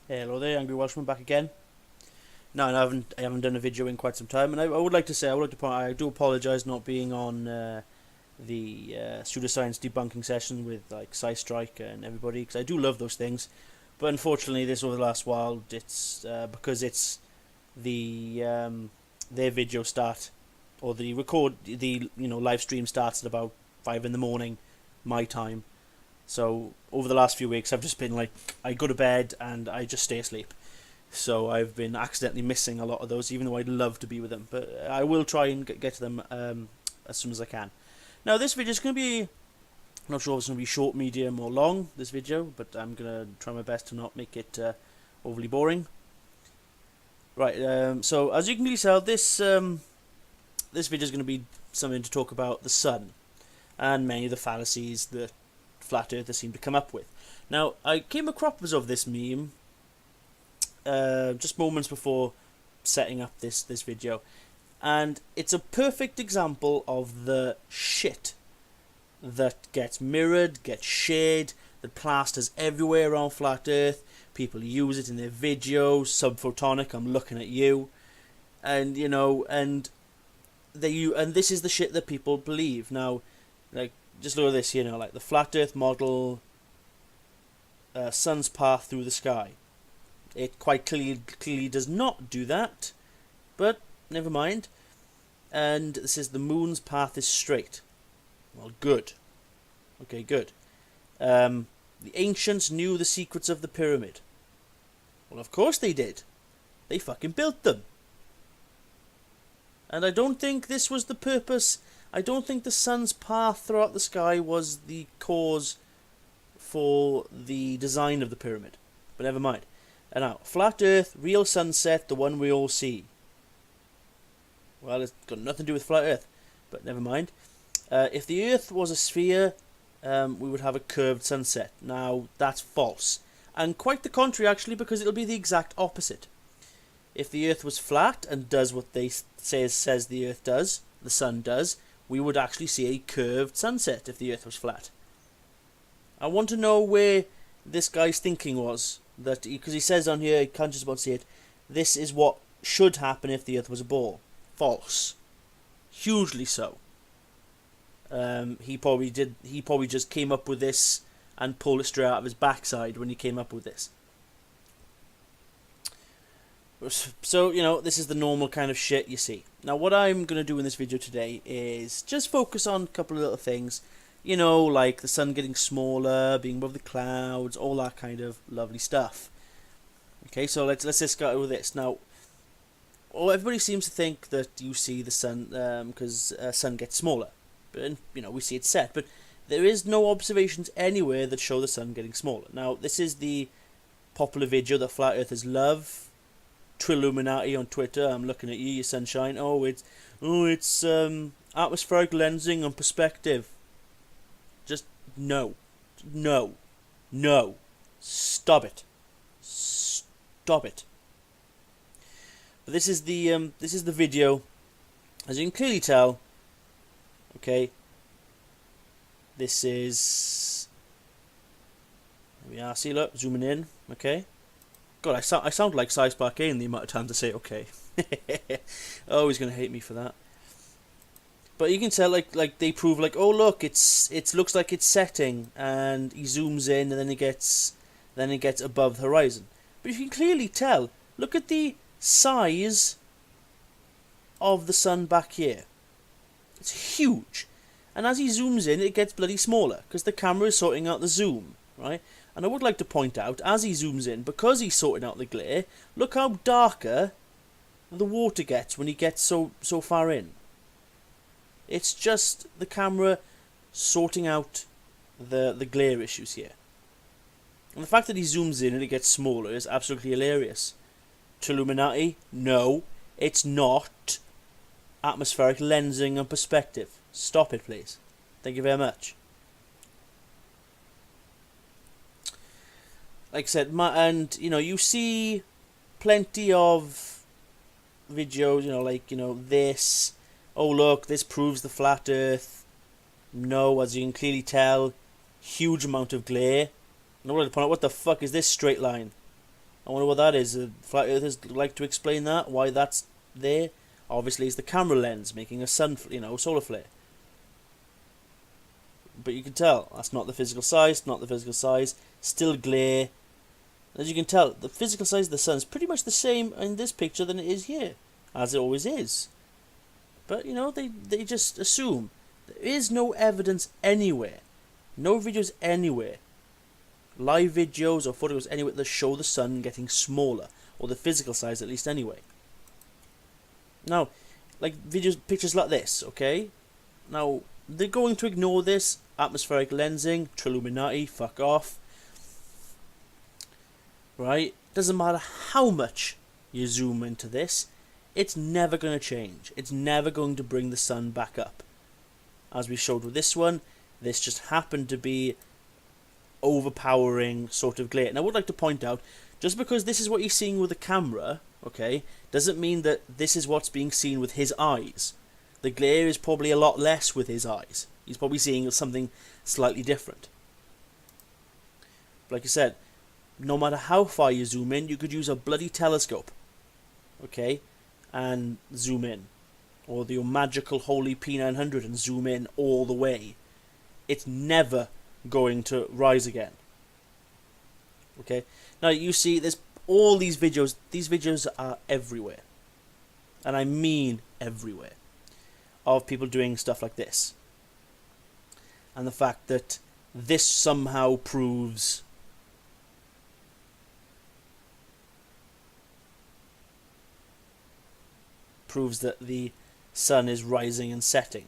Hello there, Angry Welshman back again. No, I haven't done a video in quite some time, and I would like to say, I would like to point, I do apologise not being on the pseudoscience debunking session with like SciStrike and everybody, because I do love those things, but unfortunately, this over the last while, it's because it's their video start or the live stream starts at about 5 in the morning, my time. So over the last few weeks, I've just been like, I go to bed and I just stay asleep. So I've been accidentally missing a lot of those, even though I'd love to be with them. But I will try and get to them as soon as I can. Now this video is going to be, I'm not sure if it's going to be short, medium or long, this video, but I'm going to try my best to not make it overly boring. Right, so as you can clearly tell, this video is going to be something to talk about the sun and many of the fallacies that flat earthers seem to come up with. Now, I came across of this meme just moments before setting up this video, and it's a perfect example of the shit that gets mirrored, gets shared, that plasters everywhere around flat earth. People use it in their videos. Subphotonic, I'm looking at you, and and this is the shit that people believe. Now, like, just look at this, like the flat earth model, sun's path through the sky. It quite clearly does not do that, but never mind. And this is the moon's path is straight. Well, good. Okay, good. The ancients knew the secrets of the pyramid. Well, of course they did. They fucking built them. And I don't think this was the purpose. I don't think the sun's path throughout the sky was the cause for the design of the pyramid. But never mind. And now, flat earth, real sunset, the one we all see. Well, it's got nothing to do with flat earth, but never mind. If the earth was a sphere, we would have a curved sunset. Now, that's false. And quite the contrary, actually, because it'll be the exact opposite. If the earth was flat and does what they says the earth does, the sun does, we would actually see a curved sunset if the earth was flat. I want to know where this guy's thinking was. That because he says on here, I can't just about see it, this is what should happen if the earth was a ball. False. Hugely so. He probably just came up with this and pulled it straight out of his backside when he came up with this. So, this is the normal kind of shit you see. Now, what I'm going to do in this video today is just focus on a couple of little things. Like the sun getting smaller, being above the clouds, all that kind of lovely stuff. Okay, so let's just go with this. Now, everybody seems to think that you see the sun because sun gets smaller. But, we see it set. But there is no observations anywhere that show the sun getting smaller. Now, this is the popular video that flat earthers love. Trilluminati on Twitter, I'm looking at you sunshine. It's atmospheric lensing and perspective. Just no. Stop it. But this is the video. As you can clearly tell, okay, this is, there we are, see, look, zooming in, okay. God, I sound like SciSpark in the amount of times I say okay. Oh, he's gonna hate me for that. But you can tell, like they prove, like, oh look, it looks like it's setting, and he zooms in, and then it gets above the horizon. But you can clearly tell. Look at the size of the sun back here. It's huge, and as he zooms in, it gets bloody smaller because the camera is sorting out the zoom, right? And I would like to point out, as he zooms in, because he's sorting out the glare, look how darker the water gets when he gets so far in. It's just the camera sorting out the glare issues here. And the fact that he zooms in and it gets smaller is absolutely hilarious. Trilluminati? No, it's not. Atmospheric lensing and perspective. Stop it, please. Thank you very much. Like I said, you see plenty of videos, this. Oh look, this proves the flat earth. No, as you can clearly tell, huge amount of glare. And I wanted to point out, what the fuck is this straight line? I wonder what that is. Flat earthers like to explain that, why that's there. Obviously, it's the camera lens making a solar flare. But you can tell that's not the physical size, not the physical size. Still glare. As you can tell, the physical size of the sun is pretty much the same in this picture than it is here, as it always is. But they just assume there is no evidence anywhere, no videos anywhere, live videos or photos anywhere that show the sun getting smaller, or the physical size at least anyway. Now, like pictures like this, okay? Now, they're going to ignore this. Atmospheric lensing, Trilluminati, fuck off. Right? Doesn't matter how much you zoom into this, it's never going to change. It's never going to bring the sun back up. As we showed with this one, this just happened to be overpowering sort of glare. And I would like to point out, just because this is what you're seeing with the camera, okay, doesn't mean that this is what's being seen with his eyes. The glare is probably a lot less with his eyes. He's probably seeing something slightly different. Like I said, no matter how far you zoom in, you could use a bloody telescope, okay, and zoom in. Or your magical holy P900 and zoom in all the way. It's never going to rise again. Okay, now you see there's all these videos are everywhere. And I mean everywhere. Of people doing stuff like this. And the fact that this somehow proves that the sun is rising and setting.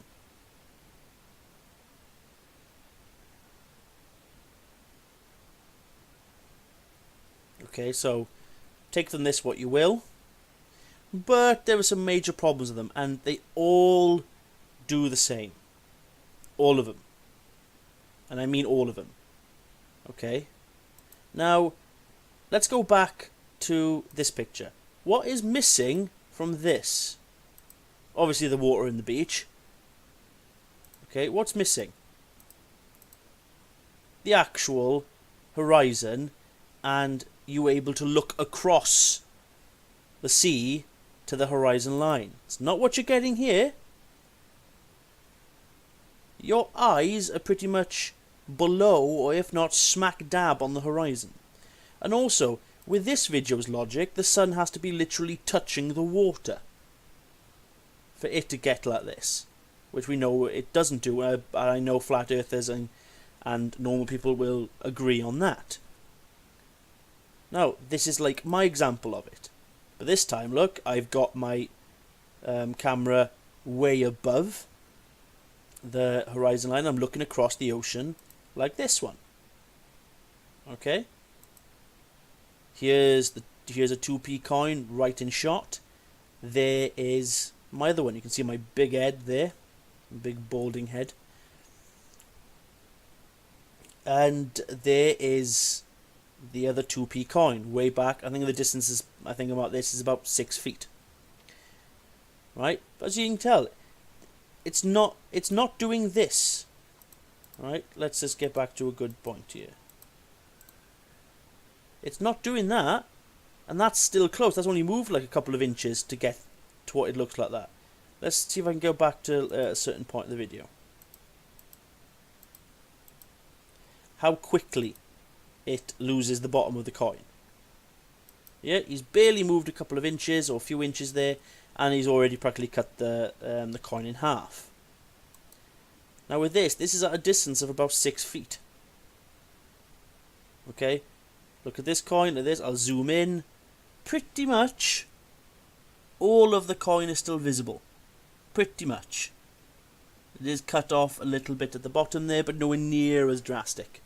Okay, so take from this what you will. But there are some major problems with them, and they all do the same. All of them. And I mean all of them. Okay? Now, let's go back to this picture. What is missing from this? Obviously the water and the beach. Okay, what's missing? The actual horizon, and you able to look across the sea to the horizon line. It's not what you're getting here. Your eyes are pretty much below, or if not smack dab on the horizon. And also, with this video's logic, the sun has to be literally touching the water for it to get like this, which we know it doesn't do. I know flat earthers and normal people will agree on that. Now, this is like my example of it. But this time, look, I've got my camera way above the horizon line. I'm looking across the ocean like this one. Okay? Here's a 2p coin right in shot. There is my other one. You can see my big head there. Big balding head. And there is the other 2p coin way back. I think the distance is, about this is about 6 feet. Right? As you can tell, it's not doing this. Right? Let's just get back to a good point here. It's not doing that, and that's still close. That's only moved like a couple of inches to get to what it looks like that. Let's see if I can go back to a certain point in the video. How quickly it loses the bottom of the coin. Yeah, he's barely moved a couple of inches or a few inches there, and he's already practically cut the coin in half. Now with this is at a distance of about 6 feet. Okay, look at this coin, at this, I'll zoom in. Pretty much all of the coin is still visible. Pretty much. It is cut off a little bit at the bottom there, but nowhere near as drastic.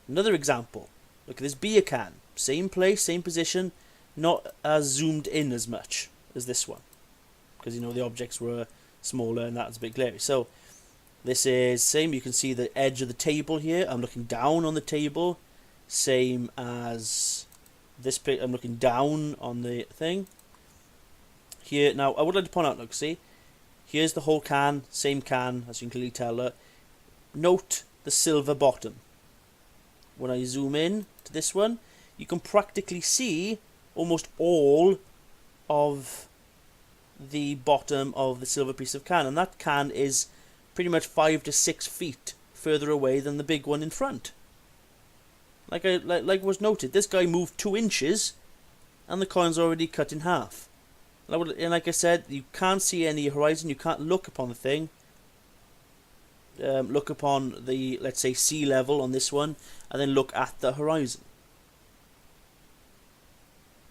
Another example. Look at this beer can. Same place, same position, not as zoomed in as much as this one. Because, the objects were smaller and that's a bit glary. So, this is same. You can see the edge of the table here. I'm looking down on the table. Same as this pic. I'm looking down on the thing. Here, now, I would like to point out, look, see? Here's the whole can. Same can, as you can clearly tell. Note the silver bottom. when I zoom in to this one, you can practically see almost all of the bottom of the silver piece of can, and that can is pretty much 5 to 6 feet further away than the big one in front. Like was noted, this guy moved 2 inches and the coin's already cut in half. And like I said, you can't see any horizon, you can't look upon the thing. Look upon the, let's say, sea level on this one, and then look at the horizon.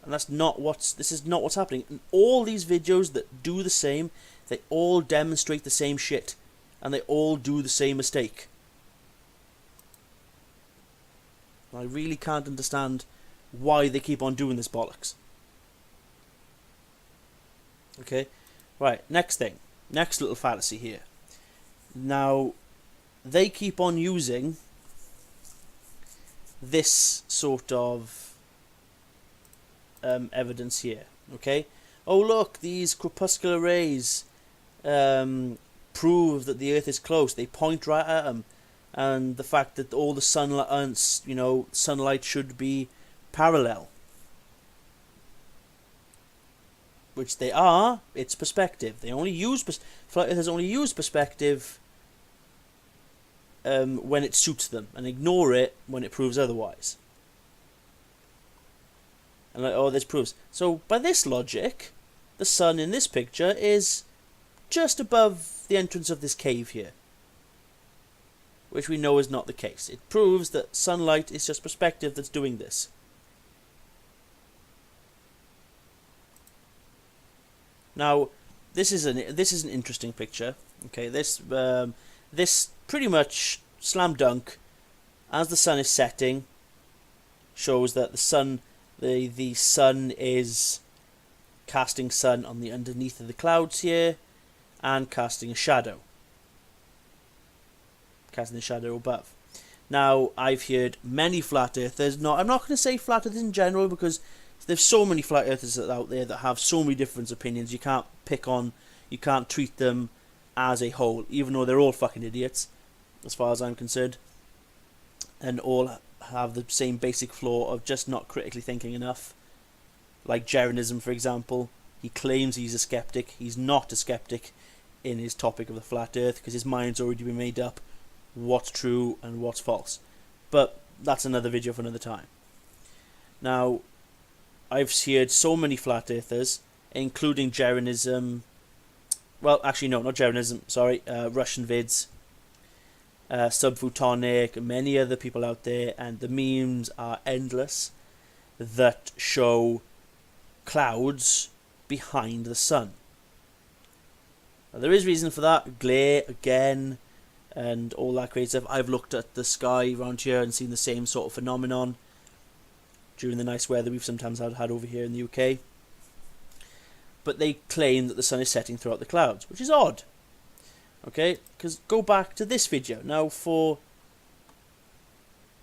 And this is not what's happening. And all these videos that do the same, they all demonstrate the same shit. And they all do the same mistake. I really can't understand why they keep on doing this bollocks. Okay, right, next thing. Next little fallacy here. Now, they keep on using this sort of evidence here. Okay? Oh look, these crepuscular rays prove that the Earth is close. They point right at them. And the fact that all the sunlight should be parallel. Which they are, it's perspective. They only use flat earthers only use perspective when it suits them, and ignore it when it proves otherwise. And like, oh, this proves. So by this logic, the sun in this picture is just above the entrance of this cave here, which we know is not the case. It proves that sunlight is just perspective that's doing this. Now, this is an interesting picture. Okay, this pretty much slam dunk, as the sun is setting, shows that the sun is casting sun on the underneath of the clouds here, and casting a shadow. Casting the shadow above. Now, I've heard many flat earthers. I'm not going to say flat earthers in general, because there's so many flat earthers out there that have so many different opinions. You can't treat them as a whole, even though they're all fucking idiots, as far as I'm concerned, and all have the same basic flaw of just not critically thinking enough. Like Jeranism, for example. He claims he's a skeptic. He's not a skeptic in his topic of the flat earth, because his mind's already been made up what's true and what's false. But that's another video for another time. Now, I've heard so many flat earthers, including Jeranism. Well, actually, no, not Jeranism. Sorry, Russian vids, Subphotonic, many other people out there, and the memes are endless that show clouds behind the sun. Now, there is reason for that. Glare again, and all that crazy stuff. I've looked at the sky around here and seen the same sort of phenomenon during the nice weather we've sometimes had over here in the UK. But they claim that the sun is setting throughout the clouds, which is odd. Okay, because go back to this video. Now, for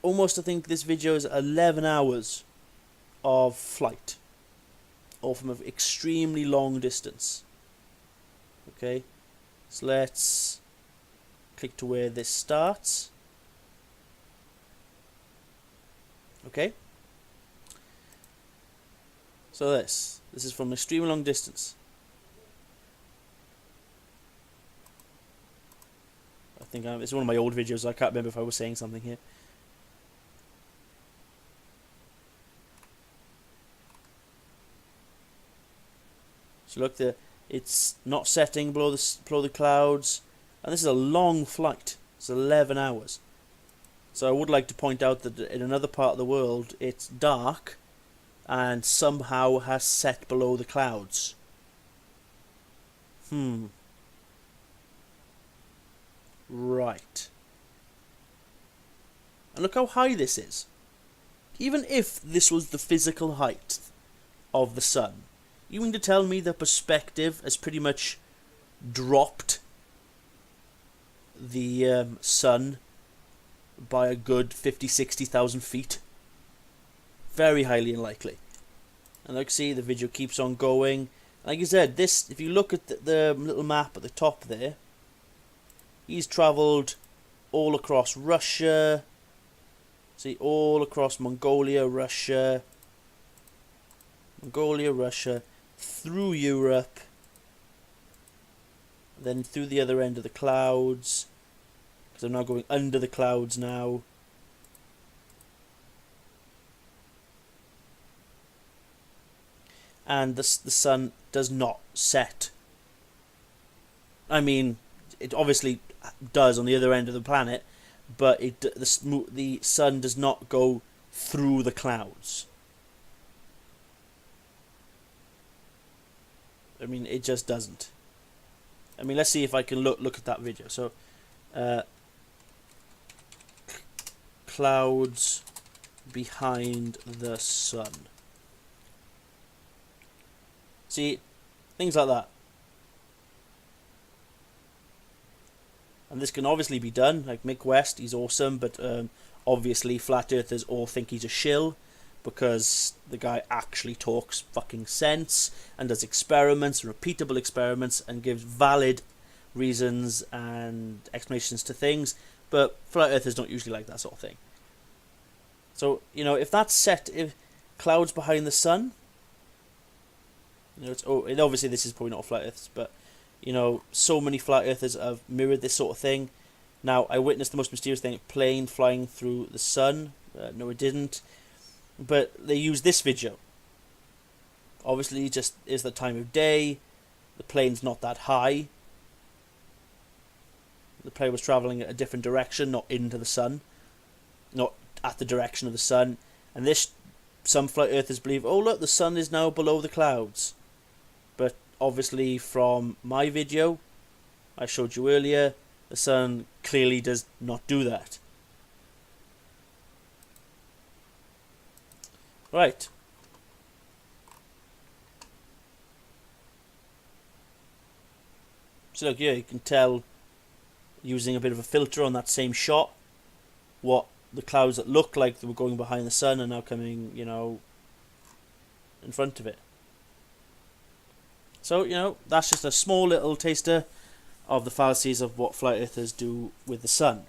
almost, I think this video is 11 hours of flight, all from an extremely long distance. Okay, so let's click to where this starts. Okay. So this is from an extremely long distance. I think it's one of my old videos, so I can't remember if I was saying something here. So look, it's not setting below the clouds, and this is a long flight. It's 11 hours. So I would like to point out that in another part of the world, it's dark, and somehow has set below the clouds. Right. And look how high this is. Even if this was the physical height of the sun, you mean to tell me the perspective has pretty much dropped the sun by a good 50,000-60,000 feet? Very highly unlikely. And like you see, the video keeps on going. Like I said, this, if you look at the little map at the top there, he's travelled all across Russia, See, all across Mongolia, Russia, through Europe, then through the other end of the clouds, because I'm now going under the clouds now. And the sun does not set. I mean, it obviously does on the other end of the planet, but the sun does not go through the clouds. I mean, it just doesn't. I mean, let's see if I can look at that video. So, clouds behind the sun. See, things like that. And this can obviously be done. Like Mick West, he's awesome, but obviously flat earthers all think he's a shill, because the guy actually talks fucking sense and does experiments, repeatable experiments, and gives valid reasons and explanations to things. But flat earthers don't usually like that sort of thing. So, you know, if that's set, if clouds behind the sun, you know, and obviously this is probably not flat earthers, but you know, so many flat earthers have mirrored this sort of thing. Now, I witnessed the most mysterious thing: a plane flying through the sun. No, it didn't. But they used this video. Obviously, just is the time of day. The plane's not that high. The plane was travelling a different direction, not into the sun, not at the direction of the sun. And this, some flat earthers believe, oh look, the sun is now below the clouds. But obviously, from my video I showed you earlier, the sun clearly does not do that. Right. So look here, you can tell, using a bit of a filter on that same shot, what the clouds that look like they were going behind the sun are now coming, you know, in front of it. So, you know, that's just a small little taster of the fallacies of what flat earthers do with the sun.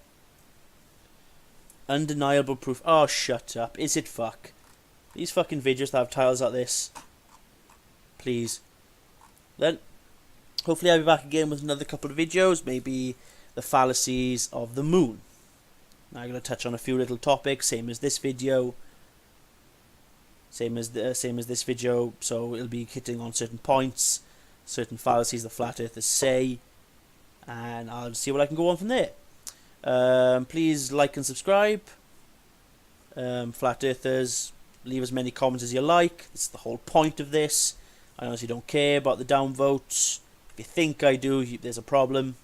Undeniable proof. Oh, shut up. Is it fuck? These fucking videos that have titles like this. Please. Then, hopefully I'll be back again with another couple of videos. Maybe the fallacies of the moon. Now I'm going to touch on a few little topics, same as this video. Same as this video, so it'll be hitting on certain points, certain fallacies the flat earthers say, and I'll see what I can go on from there. Please like and subscribe. Flat earthers, leave as many comments as you like. This is the whole point of this. I honestly don't care about the downvotes. If you think I do, there's a problem.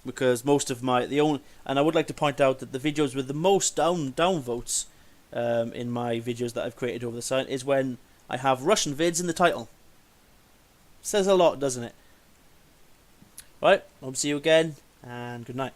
Because most of and I would like to point out that the videos with the most downvotes in my videos that I've created over the site is when I have Russian vids in the title. Says a lot, doesn't it? Right, hope to see you again, and good night.